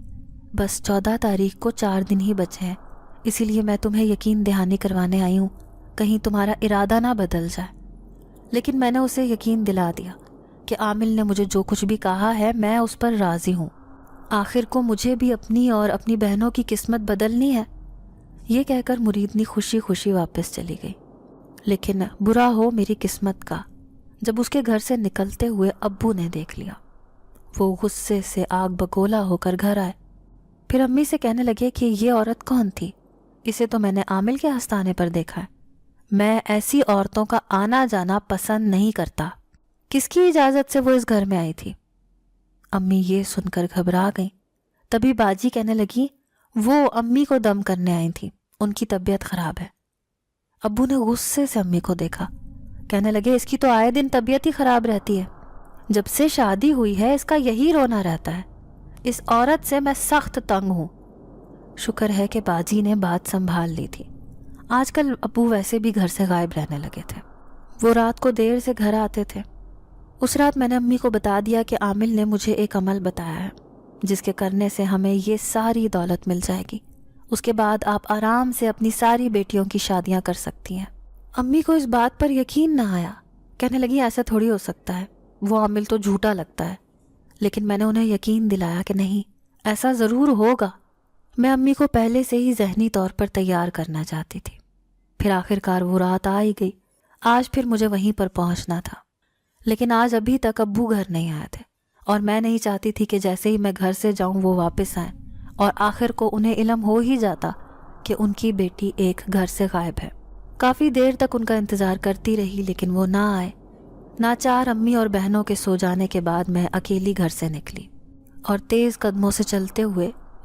بس 14 تاریخ کو 4 دن ہی بچے ہیں، اسی لیے میں تمہیں یقین دہانی کروانے آئی ہوں، کہیں تمہارا ارادہ نہ بدل جائے۔ لیکن میں نے اسے یقین دلا دیا کہ عامل نے مجھے جو کچھ بھی کہا ہے میں اس پر راضی ہوں، آخر کو مجھے بھی اپنی اور اپنی بہنوں کی قسمت بدلنی ہے۔ یہ کہہ کر مریدنی خوشی خوشی واپس چلی گئی۔ لیکن برا ہو میری قسمت کا، جب اس کے گھر سے نکلتے ہوئے ابو نے دیکھ لیا۔ وہ غصے سے آگ بگولا ہو کر گھر آئے۔ پھر امی سے کہنے لگے کہ یہ عورت کون تھی؟ اسے تو میں نے عامل کے آستانے پر دیکھا ہے، میں ایسی عورتوں کا آنا جانا پسند نہیں کرتا، کس کی اجازت سے وہ اس گھر میں آئی تھی؟ امی یہ سن کر گھبرا گئیں۔ تبھی باجی کہنے لگی وہ امی کو دم کرنے آئی تھی، ان کی طبیعت خراب ہے۔ ابو نے غصے سے امی کو دیکھا، کہنے لگے اس کی تو آئے دن طبیعت ہی خراب رہتی ہے، جب سے شادی ہوئی ہے اس کا یہی رونا رہتا ہے، اس عورت سے میں سخت تنگ ہوں۔ شکر ہے کہ باجی نے بات سنبھال لی تھی، آج کل ابو ویسے بھی گھر سے غائب رہنے لگے تھے، وہ رات کو دیر سے گھر آتے تھے۔ اس رات میں نے امی کو بتا دیا کہ عامل نے مجھے ایک عمل بتایا ہے جس کے کرنے سے ہمیں یہ ساری دولت مل جائے گی، اس کے بعد آپ آرام سے اپنی ساری بیٹیوں کی شادیاں کر سکتی ہیں۔ امی کو اس بات پر یقین نہ آیا، کہنے لگی ایسا تھوڑی ہو سکتا ہے، وہ عامل تو جھوٹا لگتا ہے۔ لیکن میں نے انہیں یقین دلایا کہ نہیں، ایسا ضرور ہوگا۔ میں امی کو پہلے سے ہی ذہنی طور پر تیار کرنا چاہتی تھی۔ پھر آخر کار وہ رات آ ہی گئی۔ آج پھر مجھے وہیں پر پہنچنا تھا، لیکن آج ابھی تک ابو گھر نہیں آئے تھے، اور میں نہیں چاہتی تھی کہ جیسے ہی میں گھر سے جاؤں وہ واپس آئیں، اور آخر کو انہیں علم ہو ہی جاتا کہ ان کی بیٹی ایک گھر سے غائب ہے۔ کافی دیر تک ان کا انتظار کرتی رہی لیکن وہ نہ آئے۔ ناچار امی اور بہنوں کے سو جانے کے بعد میں اکیلی گھر سے نکلی اور تیز قدموں سے چلتے ہوئے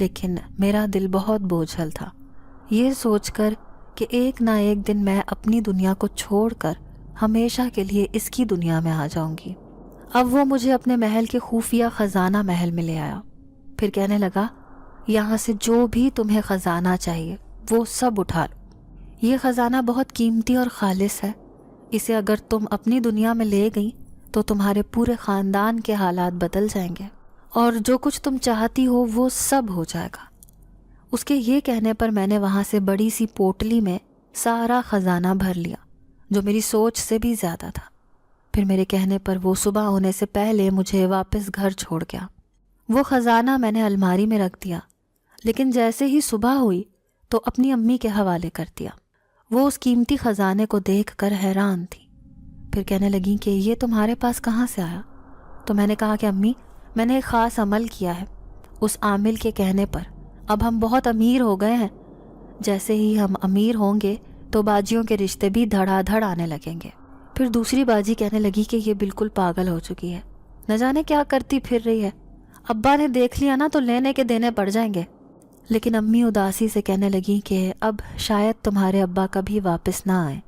لیکن میرا دل بہت بوجھل تھا، یہ سوچ کر کہ ایک نہ ایک دن میں اپنی دنیا کو چھوڑ کر ہمیشہ کے لیے اس کی دنیا میں آ جاؤں گی۔ اب وہ مجھے اپنے محل کے خفیہ خزانہ محل میں لے آیا، پھر کہنے لگا یہاں سے جو بھی تمہیں خزانہ چاہیے وہ سب اٹھا لو، یہ خزانہ بہت قیمتی اور خالص ہے، اسے اگر تم اپنی دنیا میں لے گئی تو تمہارے پورے خاندان کے حالات بدل جائیں گے اور جو کچھ تم چاہتی ہو وہ سب ہو جائے گا۔ اس کے یہ کہنے پر میں نے وہاں سے بڑی سی پوٹلی میں سارا خزانہ بھر لیا، جو میری سوچ سے بھی زیادہ تھا۔ پھر میرے کہنے پر وہ صبح ہونے سے پہلے مجھے واپس گھر چھوڑ گیا۔ وہ خزانہ میں نے الماری میں رکھ دیا، لیکن جیسے ہی صبح ہوئی تو اپنی امی کے حوالے کر دیا۔ وہ اس قیمتی خزانے کو دیکھ کر حیران تھی، پھر کہنے لگیں کہ یہ تمہارے پاس کہاں سے آیا؟ تو میں نے کہا کہ امی، میں نے ایک خاص عمل کیا ہے، اس عامل کے کہنے پر اب ہم بہت امیر ہو گئے ہیں، جیسے ہی ہم امیر ہوں گے تو باجیوں کے رشتے بھی دھڑا دھڑ آنے لگیں گے۔ پھر دوسری باجی کہنے لگی کہ یہ بالکل پاگل ہو چکی ہے، نہ جانے کیا کرتی پھر رہی ہے، ابا نے دیکھ لیا نا تو لینے کے دینے پڑ جائیں گے۔ لیکن امی اداسی سے کہنے لگی کہ اب شاید تمہارے ابا کبھی واپس نہ آئیں۔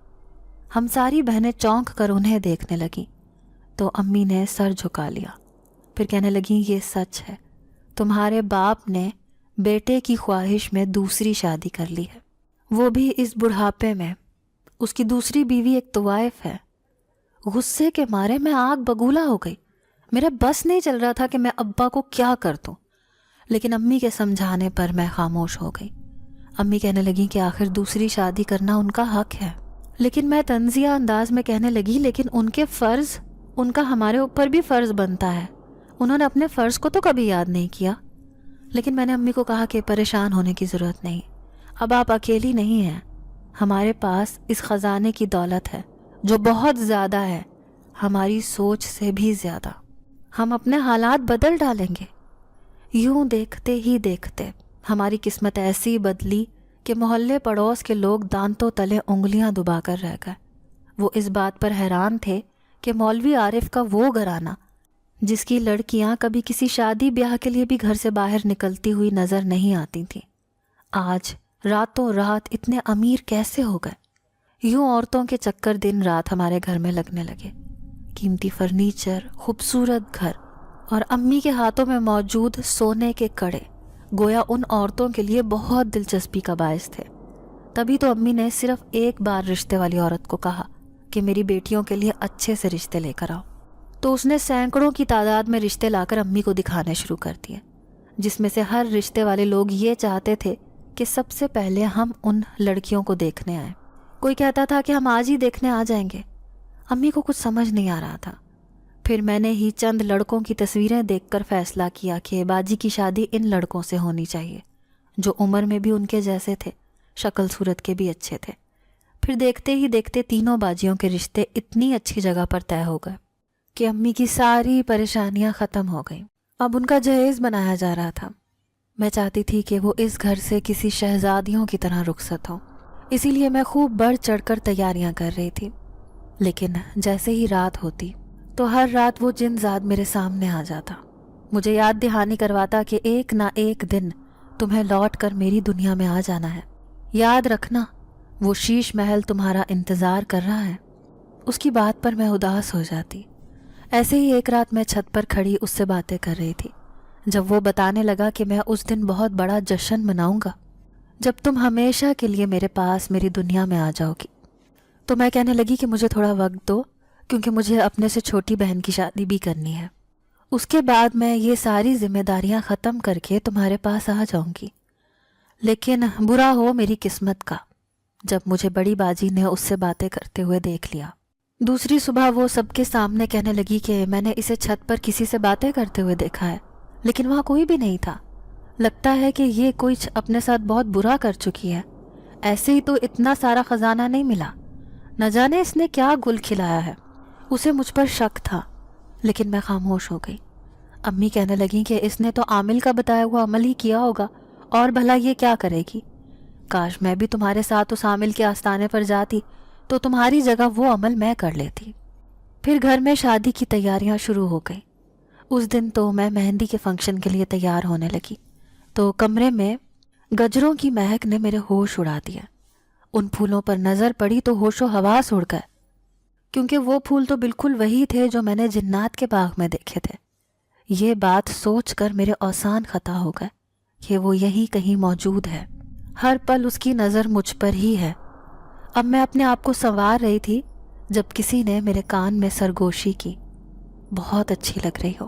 ہم ساری بہنیں چونک کر انہیں دیکھنے لگیں تو امی نے سر جھکا لیا، پھر کہنے لگیں یہ سچ ہے، تمہارے باپ نے بیٹے کی خواہش میں دوسری شادی کر لی ہے، وہ بھی اس بڑھاپے میں۔ اس کی دوسری بیوی ایک طوائف ہے۔ غصے کے مارے میں آگ بگولا ہو گئی، میرا بس نہیں چل رہا تھا کہ میں ابا کو کیا کر دوں، لیکن امی کے سمجھانے پر میں خاموش ہو گئی۔ امی کہنے لگیں کہ آخر دوسری شادی کرنا ان کا حق ہے، لیکن میں طنزیہ انداز میں کہنے لگی لیکن ان کے فرض، ان کا ہمارے اوپر بھی فرض بنتا ہے، انہوں نے اپنے فرض کو تو کبھی یاد نہیں کیا۔ لیکن میں نے امی کو کہا کہ پریشان ہونے کی ضرورت نہیں، اب آپ اکیلی نہیں ہیں، ہمارے پاس اس خزانے کی دولت ہے جو بہت زیادہ ہے، ہماری سوچ سے بھی زیادہ، ہم اپنے حالات بدل ڈالیں گے۔ یوں دیکھتے ہی دیکھتے ہماری قسمت ایسی بدلی کہ محلے پڑوس کے لوگ دانتوں تلے انگلیاں دبا کر رہ گئے۔ وہ اس بات پر حیران تھے کہ مولوی عارف کا وہ گھرانہ جس کی لڑکیاں کبھی کسی شادی بیاہ کے لیے بھی گھر سے باہر نکلتی ہوئی نظر نہیں آتی تھیں، آج راتوں رات اتنے امیر کیسے ہو گئے۔ یوں عورتوں کے چکر دن رات ہمارے گھر میں لگنے لگے، قیمتی فرنیچر، خوبصورت گھر اور امی کے ہاتھوں میں موجود سونے کے کڑے گویا ان عورتوں کے لیے بہت دلچسپی کا باعث تھے۔ تبھی تو امی نے صرف ایک بار رشتے والی عورت کو کہا کہ میری بیٹیوں کے لیے اچھے سے رشتے لے کر آؤ، تو اس نے سینکڑوں کی تعداد میں رشتے لا کر امی کو دکھانے شروع کر دیے، جس میں سے ہر رشتے والے لوگ یہ چاہتے تھے کہ سب سے پہلے ہم ان لڑکیوں کو دیکھنے آئیں۔ کوئی کہتا تھا کہ ہم آج ہی دیکھنے آ جائیں گے۔ امی کو کچھ سمجھ نہیں آ رہا تھا۔ پھر میں نے ہی چند لڑکوں کی تصویریں دیکھ کر فیصلہ کیا کہ باجی کی شادی ان لڑکوں سے ہونی چاہیے جو عمر میں بھی ان کے جیسے تھے، شکل صورت کے بھی اچھے تھے۔ پھر دیکھتے ہی دیکھتے تینوں باجیوں کے رشتے اتنی اچھی جگہ پر طے ہو گئے کہ امی کی ساری پریشانیاں ختم ہو گئیں۔ اب ان کا جہیز بنایا جا رہا تھا۔ میں چاہتی تھی کہ وہ اس گھر سے کسی شہزادیوں کی طرح رخصت ہوں، اسی لیے میں خوب بڑھ چڑھ کر تیاریاں کر رہی تھی۔ لیکن جیسے ہی رات ہوتی تو ہر رات وہ جن زاد میرے سامنے آ جاتا، مجھے یاد دہانی کرواتا کہ ایک نہ ایک دن تمہیں لوٹ کر میری دنیا میں آ جانا ہے، یاد رکھنا وہ شیش محل تمہارا انتظار کر رہا ہے۔ اس کی بات پر میں اداس ہو جاتی۔ ایسے ہی ایک رات میں چھت پر کھڑی اس سے باتیں کر رہی تھی، جب وہ بتانے لگا کہ میں اس دن بہت بڑا جشن مناؤں گا جب تم ہمیشہ کے لیے میرے پاس میری دنیا میں آ جاؤ گی، تو میں کہنے لگی کہ مجھے تھوڑا وقت دو، کیونکہ مجھے اپنے سے چھوٹی بہن کی شادی بھی کرنی ہے، اس کے بعد میں یہ ساری ذمہ داریاں ختم کر کے تمہارے پاس آ جاؤں گی۔ لیکن برا ہو میری قسمت کا جب مجھے بڑی باجی نے اس سے باتیں کرتے ہوئے دیکھ لیا۔ دوسری صبح وہ سب کے سامنے کہنے لگی کہ میں نے اسے چھت پر کسی سے باتیں کرتے ہوئے دیکھا ہے، لیکن وہاں کوئی بھی نہیں تھا، لگتا ہے کہ یہ کوئی اپنے ساتھ بہت برا کر چکی ہے، ایسے ہی تو اتنا سارا خزانہ نہیں ملا، نہ جانے اس نے کیا گل کھلایا ہے۔ اسے مجھ پر شک تھا، لیکن میں خاموش ہو گئی۔ امی کہنے لگیں کہ اس نے تو عامل کا بتایا ہوا عمل ہی کیا ہوگا، اور بھلا یہ کیا کرے گی؟ کاش میں بھی تمہارے ساتھ اس عامل کے آستانے پر جاتی تو تمہاری جگہ وہ عمل میں کر لیتی۔ پھر گھر میں شادی کی تیاریاں شروع ہو گئی۔ اس دن تو میں مہندی کے فنکشن کے لیے تیار ہونے لگی۔ تو کمرے میں گجروں کی مہک نے میرے ہوش اڑا دیا۔ ان پھولوں پر نظر پڑی تو ہوش و حواس اڑ گئے، کیونکہ وہ پھول تو بالکل وہی تھے جو میں نے جنات کے باغ میں دیکھے تھے۔ یہ بات سوچ کر میرے اوسان خطا ہو گئے کہ وہ یہی کہیں موجود ہے، ہر پل اس کی نظر مجھ پر ہی ہے۔ اب میں اپنے آپ کو سنوار رہی تھی جب کسی نے میرے کان میں سرگوشی کی، بہت اچھی لگ رہی ہو،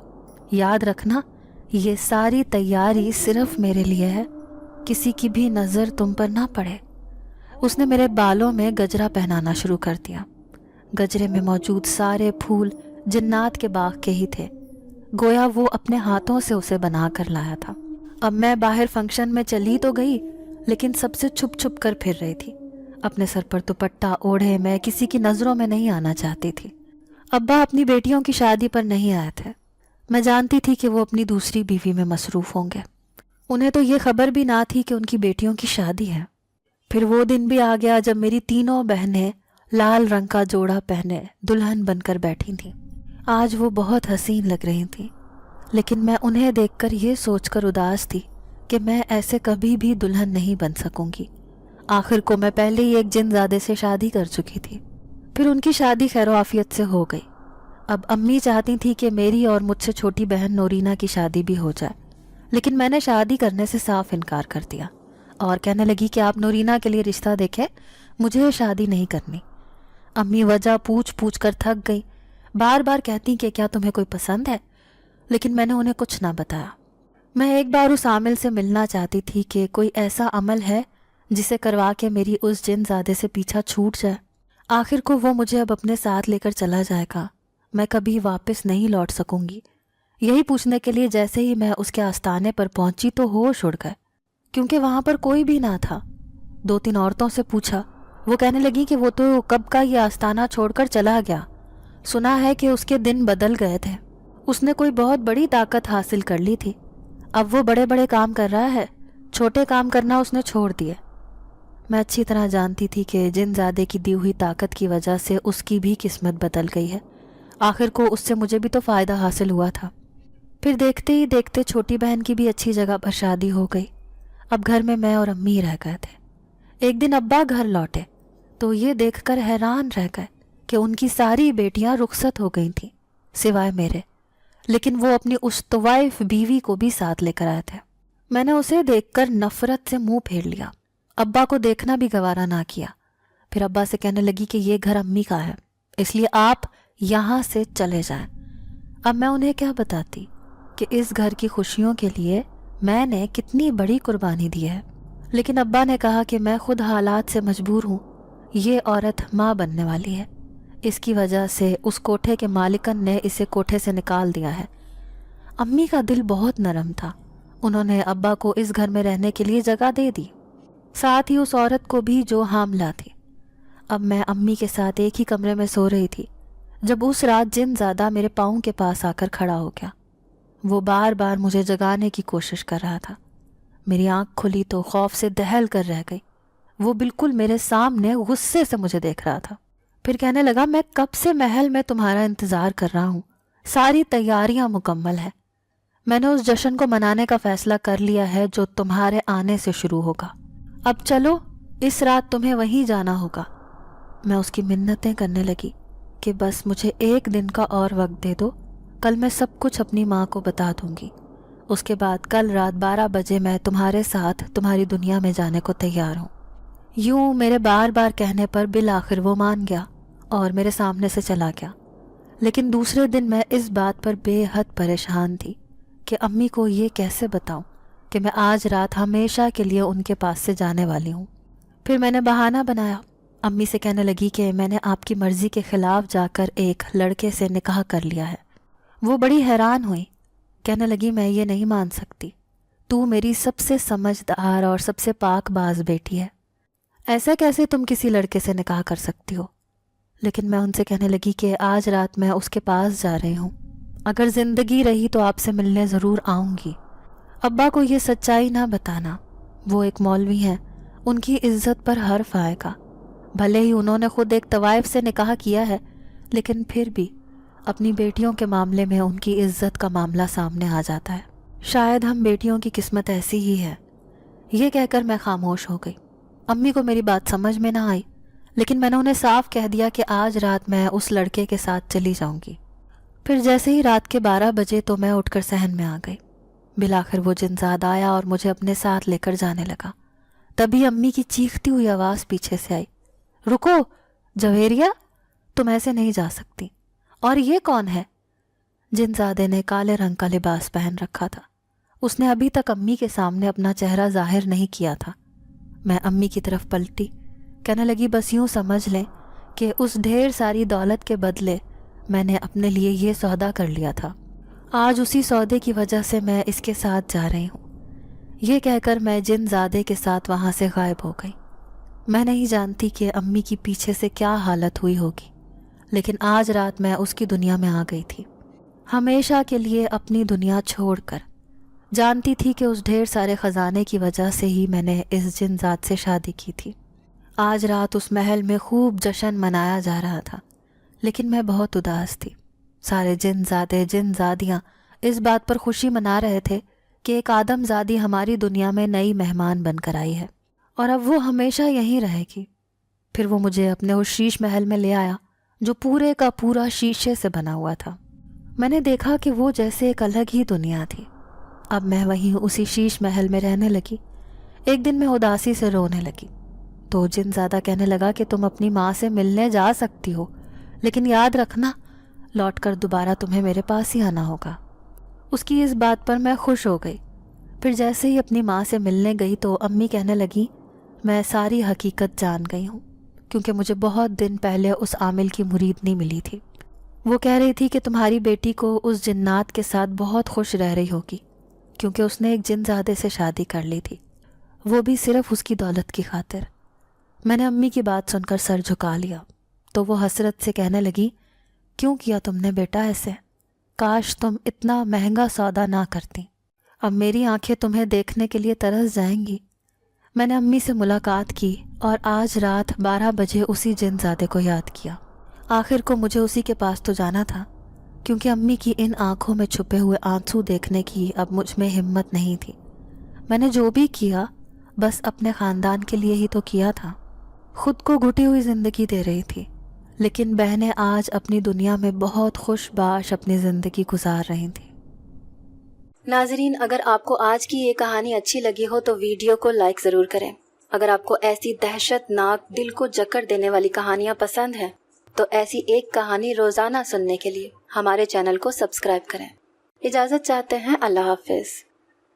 یاد رکھنا یہ ساری تیاری صرف میرے لیے ہے، کسی کی بھی نظر تم پر نہ پڑے۔ اس نے میرے بالوں میں گجرا پہنانا شروع کر دیا۔ گجرے میں موجود سارے پھول جنات کے باغ کے ہی تھے، گویا وہ اپنے ہاتھوں سے اسے بنا کر لایا تھا۔ اب میں باہر فنکشن میں چلی تو گئی، لیکن سب سے چھپ چھپ کر پھر رہی تھی۔ اپنے سر پر دوپٹہ اوڑھے میں کسی کی نظروں میں نہیں آنا چاہتی تھی۔ ابا اپنی بیٹیوں کی شادی پر نہیں آئے تھے، میں جانتی تھی کہ وہ اپنی دوسری بیوی میں مصروف ہوں گے۔ انہیں تو یہ خبر بھی نہ تھی کہ ان کی بیٹیوں کی شادی ہے۔ پھر وہ دن بھی آ گیا جب میری تینوں بہنیں لال رنگ کا جوڑا پہنے دلہن بن کر بیٹھی تھیں۔ آج وہ بہت حسین لگ رہی تھیں، لیکن میں انہیں دیکھ کر یہ سوچ کر اداس تھی کہ میں ایسے کبھی بھی دلہن نہیں بن سکوں گی۔ آخر کو میں پہلے ہی ایک جن زادے سے شادی کر چکی تھی، پھر ان کی شادی خیر و عافیت سے ہو گئی۔ اب امی چاہتی تھی کہ میری اور مجھ سے چھوٹی بہن نورینہ کی شادی بھی ہو جائے، لیکن میں نے شادی کرنے سے صاف انکار کر دیا اور کہنے لگی کہ آپ نورینہ کے لیے رشتہ دیکھیں، مجھے شادی نہیں کرنی۔ امی وجہ پوچھ پوچھ کر تھک گئی، بار بار کہتی کہ کیا تمہیں کوئی پسند ہے، لیکن میں نے انہیں کچھ نہ بتایا۔ میں ایک بار اس عامل سے ملنا چاہتی تھی کہ کوئی ایسا عمل ہے جسے کروا کے میری اس جن زادے سے پیچھا چھوٹ جائے۔ آخر کو وہ مجھے اب اپنے ساتھ لے کر چلا جائے گا، میں کبھی واپس نہیں لوٹ سکوں گی۔ یہی پوچھنے کے لیے جیسے ہی میں اس کے آستانے پر پہنچی تو ہوش اڑ گئے، کیونکہ وہاں پر کوئی بھی نہ تھا۔ 2-3 عورتوں سے پوچھا، وہ کہنے لگی کہ وہ تو کب کا یہ آستانہ چھوڑ کر چلا گیا، سنا ہے کہ اس کے دن بدل گئے تھے، اس نے کوئی بہت بڑی طاقت حاصل کر لی تھی، اب وہ بڑے بڑے کام کر رہا ہے، چھوٹے کام کرنا اس نے چھوڑ دیے۔ میں اچھی طرح جانتی تھی کہ جن زادے کی دی ہوئی طاقت کی وجہ سے اس کی بھی قسمت بدل گئی ہے، آخر کو اس سے مجھے بھی تو فائدہ حاصل ہوا تھا۔ پھر دیکھتے ہی دیکھتے چھوٹی بہن کی بھی اچھی جگہ پر شادی ہو گئی، اب گھر میں اور امی رہ گئے تھے۔ ایک دن ابا گھر لوٹے تو یہ دیکھ کر حیران رہ گئے کہ ان کی ساری بیٹیاں رخصت ہو گئی تھیں سوائے میرے، لیکن وہ اپنی اس طوائف بیوی کو بھی ساتھ لے کر آئے تھے۔ میں نے اسے دیکھ کر نفرت سے منہ پھیر لیا، ابا کو دیکھنا بھی گوارا نہ کیا۔ پھر ابا سے کہنے لگی کہ یہ گھر امی کا ہے، اس لیے آپ یہاں سے چلے جائیں۔ اب میں انہیں کیا بتاتی کہ اس گھر کی خوشیوں کے لیے میں نے کتنی بڑی قربانی دی ہے، لیکن ابا نے کہا کہ میں خود حالات سے مجبور ہوں، یہ عورت ماں بننے والی ہے، اس کی وجہ سے اس کوٹھے کے مالکن نے اسے کوٹھے سے نکال دیا ہے۔ امی کا دل بہت نرم تھا، انہوں نے ابا کو اس گھر میں رہنے کے لیے جگہ دے دی، ساتھ ہی اس عورت کو بھی جو حاملہ تھی۔ اب میں امی کے ساتھ ایک ہی کمرے میں سو رہی تھی جب اس رات جن زادہ میرے پاؤں کے پاس آ کر کھڑا ہو گیا۔ وہ بار بار مجھے جگانے کی کوشش کر رہا تھا۔ میری آنکھ کھلی تو خوف سے دہل کر رہ گئی، وہ بالکل میرے سامنے غصے سے مجھے دیکھ رہا تھا۔ پھر کہنے لگا، میں کب سے محل میں تمہارا انتظار کر رہا ہوں، ساری تیاریاں مکمل ہے، میں نے اس جشن کو منانے کا فیصلہ کر لیا ہے جو تمہارے آنے سے شروع ہوگا، اب چلو اس رات تمہیں وہیں جانا ہوگا۔ میں اس کی منتیں کرنے لگی کہ بس مجھے ایک دن کا اور وقت دے دو، کل میں سب کچھ اپنی ماں کو بتا دوں گی، اس کے بعد کل رات 12 بجے میں تمہارے ساتھ تمہاری دنیا میں جانے کو تیار ہوں۔ یوں میرے بار بار کہنے پر بالآخر وہ مان گیا اور میرے سامنے سے چلا گیا۔ لیکن دوسرے دن میں اس بات پر بے حد پریشان تھی کہ امی کو یہ کیسے بتاؤں کہ میں آج رات ہمیشہ کے لیے ان کے پاس سے جانے والی ہوں۔ پھر میں نے بہانہ بنایا، امی سے کہنے لگی کہ میں نے آپ کی مرضی کے خلاف جا کر ایک لڑکے سے نکاح کر لیا ہے۔ وہ بڑی حیران ہوئی، کہنے لگی میں یہ نہیں مان سکتی، تو میری سب سے سمجھدار اور سب سے پاک باز بیٹی ہے، ایسا کیسے تم کسی لڑکے سے نکاح کر سکتی ہو؟ لیکن میں ان سے کہنے لگی کہ آج رات میں اس کے پاس جا رہی ہوں، اگر زندگی رہی تو آپ سے ملنے ضرور آؤں گی۔ ابا کو یہ سچائی نہ بتانا، وہ ایک مولوی ہیں، ان کی عزت پر حرف آئے گا، بھلے ہی انہوں نے خود ایک طوائف سے نکاح کیا ہے، لیکن پھر بھی اپنی بیٹیوں کے معاملے میں ان کی عزت کا معاملہ سامنے آ جاتا ہے۔ شاید ہم بیٹیوں کی قسمت ایسی ہی ہے، یہ کہہ کر میں خاموش ہو گئی۔ امی کو میری بات سمجھ میں نہ آئی، لیکن میں نے انہیں صاف کہہ دیا کہ آج رات میں اس لڑکے کے ساتھ چلی جاؤں گی۔ پھر جیسے ہی رات کے 12 بجے تو میں اٹھ کر صحن میں آ گئی۔ بالآخر وہ جنزاد آیا اور مجھے اپنے ساتھ لے کر جانے لگا۔ تبھی امی کی چیختی ہوئی آواز پیچھے سے آئی، رکو جویریہ، تم ایسے نہیں جا سکتی۔ اور یہ کون ہے؟ جنزادے نے کالے رنگ کا لباس پہن رکھا تھا۔ اس نے ابھی تک امی کے سامنے اپنا چہرہ ظاہر نہیں کیا تھا۔ میں امی کی طرف پلٹی، کہنے لگی بس یوں سمجھ لیں کہ اس ڈھیر ساری دولت کے بدلے میں نے اپنے لیے یہ سودا کر لیا تھا۔ آج اسی سودے کی وجہ سے میں اس کے ساتھ جا رہی ہوں۔ یہ کہہ کر میں جنزادے کے ساتھ وہاں سے غائب ہو گئی۔ میں نہیں جانتی کہ امی کی پیچھے سے کیا حالت ہوئی ہوگی، لیکن آج رات میں اس کی دنیا میں آ گئی تھی، ہمیشہ کے لیے اپنی دنیا چھوڑ کر۔ جانتی تھی کہ اس ڈھیر سارے خزانے کی وجہ سے ہی میں نے اس جنزاد سے شادی کی تھی۔ آج رات اس محل میں خوب جشن منایا جا رہا تھا، لیکن میں بہت اداس تھی۔ سارے جنزادے جنزادیاں اس بات پر خوشی منا رہے تھے کہ ایک آدم زادی ہماری دنیا میں نئی مہمان بن کر آئی ہے، اور اب وہ ہمیشہ یہیں رہے گی۔ پھر وہ مجھے اپنے اس شیش محل میں لے آیا جو پورے کا پورا شیشے سے بنا ہوا تھا۔ میں نے دیکھا کہ وہ جیسے ایک الگ ہی دنیا تھی۔ اب میں وہیں اسی شیش محل میں رہنے لگی۔ ایک دن میں اداسی سے رونے لگی تو جنزادہ کہنے لگا کہ تم اپنی ماں سے ملنے جا سکتی ہو، لیکن یاد رکھنا لوٹ کر دوبارہ تمہیں میرے پاس ہی آنا ہوگا۔ اس کی اس بات پر میں خوش ہو گئی۔ پھر جیسے ہی اپنی ماں سے ملنے گئی تو امی کہنے لگی میں ساری حقیقت جان گئی ہوں، کیونکہ مجھے بہت دن پہلے اس عامل کی مریدنی ملی تھی۔ وہ کہہ رہی تھی کہ تمہاری بیٹی کو اس جنات کے ساتھ بہت خوش رہ رہی ہوگی، کیونکہ اس نے ایک جنزادے سے شادی کر لی تھی، وہ بھی صرف اس کی دولت کی خاطر۔ میں نے امی کی بات سن کر سر جھکا لیا تو وہ حسرت سے کہنے لگی کیوں کیا تم نے بیٹا ایسے؟ کاش تم اتنا مہنگا سودا نہ کرتی، اب میری آنکھیں تمہیں دیکھنے کے لیے ترس جائیں گی۔ میں نے امی سے ملاقات کی اور آج رات 12 بجے اسی جنزادے کو یاد کیا۔ آخر کو مجھے اسی کے پاس تو جانا تھا، کیونکہ امی کی ان آنکھوں میں چھپے ہوئے آنسو دیکھنے کی اب مجھ میں ہمت نہیں تھی۔ میں نے جو بھی کیا بس اپنے خاندان کے لیے ہی تو کیا تھا۔ خود کو گھٹی ہوئی زندگی دے رہی تھی، لیکن بہنیں آج اپنی دنیا میں بہت خوش باش اپنی زندگی گزار رہی تھیں۔ ناظرین، اگر آپ کو آج کی یہ کہانی اچھی لگی ہو تو ویڈیو کو لائک ضرور کریں۔ اگر آپ کو ایسی دہشت ناک دل کو جکڑ دینے والی کہانیاں پسند ہیں تو ایسی ایک کہانی روزانہ سننے کے لیے ہمارے چینل کو سبسکرائب کریں۔ اجازت چاہتے ہیں، اللہ حافظ۔